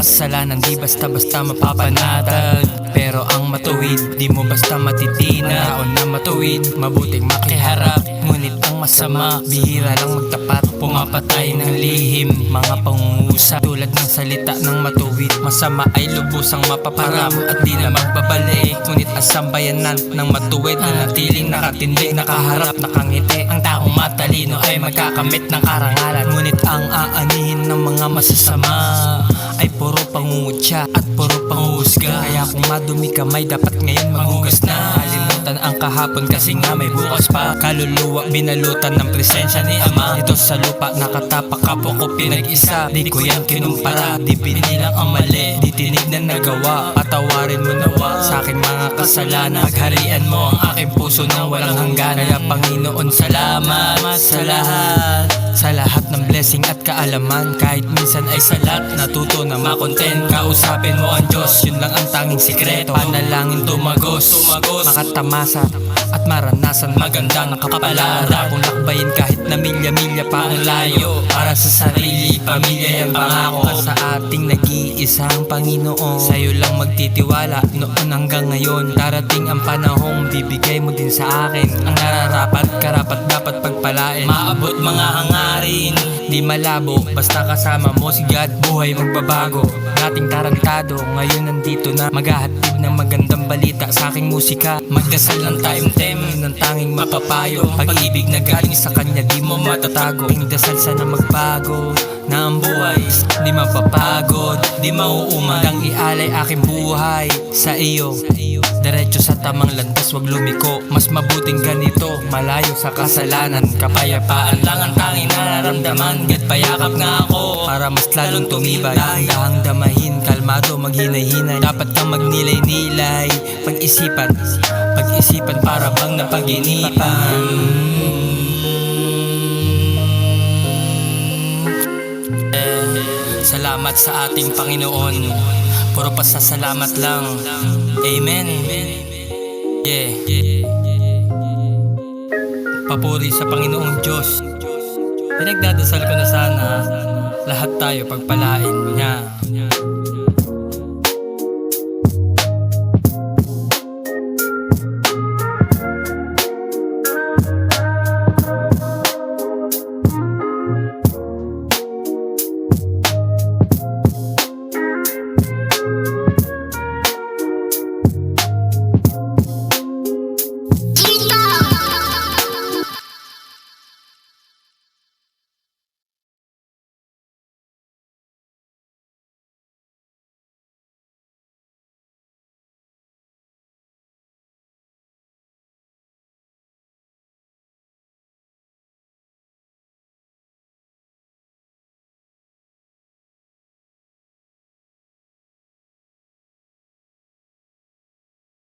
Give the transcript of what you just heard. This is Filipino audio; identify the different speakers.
Speaker 1: kasalanan di basta-basta mapapanatag, pero ang matuwid di mo basta matitina. Taon na matuwid, mabuting makiharap, ngunit ang masama bihira lang magtapat. Pumapatay ng lihim, mga pangungusap tulad ng salita ng matuwid. Masama ay lubusang mapaparap at di na magbabalik, ngunit ang sambayanan ng matuwid na natiling nakatindig, nakaharap, nakangiti. Ang taong matalino ay magkakamit ng karangalan, ngunit ang aanihin ng mga masasama ay puro pangungutya at puro panghusga. Kaya kung madumi kamay, dapat ngayon maghugas na. Kalimutan ang kahapon kasi nga may bukas pa. Kaluluwa binalutan ng presensya ni Ama. Ito sa lupa nakatapak, kapwa ko pinag-isa. Di ko yan kinumpara, di pinilang ang mali, di tinignan na gawa. Patawarin mo nawa sa aking mga kasalanan, pagharian mo ang aking puso ng walang hangganan. Kaya Panginoon, salamat sa lahat ng blessing at kaalaman. Kahit minsan ay salat, natuto na makontent. Kausapin mo ang Diyos, yun lang ang tanging sikreto. Panalangin tumagos, makatamasa at maranasan magandang kapalaran. Kung lakbayin kahit na milya-milya pa ang layo, para sa sarili, pamilya yan pangako. Sa ating nag-iisang Panginoon, sa'yo lang magtitiwala noon hanggang ngayon. Darating ang panahong bibigay mo din sa akin ang nararapat, karapat dapat pagpalain. Maabot mga hangarin, di malabo, basta kasama mo si God, buhay magbabago. Dating tarantado, ngayon nandito na, maghahatid ng magandang balita sa aking musika. Magdasal ng time-tem, ng tanging mapapayo. Pag-ibig na galing sa kanya di mo matatago. Pingdasal sana magbago na ang buhay, di mapapagod, di mauumag. Ang ialay aking buhay sa iyo, diretso sa tamang landas, wag lumiko. Mas mabuting ganito, malayo sa kasalanan. Kapayapaan lang ang tanging nararamdaman. Gat payakap nga ako para mas lalong tumibay. Dahang damahin, kalmado, maghinay-hinay. Dapat kang magnilay-nilay, pag-isipan para bang napaginipan. Salamat sa ating Panginoon, puro pasasalamat lang. Amen. Yeah. Papuri sa Panginoong Diyos. Pinagdadasal ko na sana lahat tayo pagpalain niya.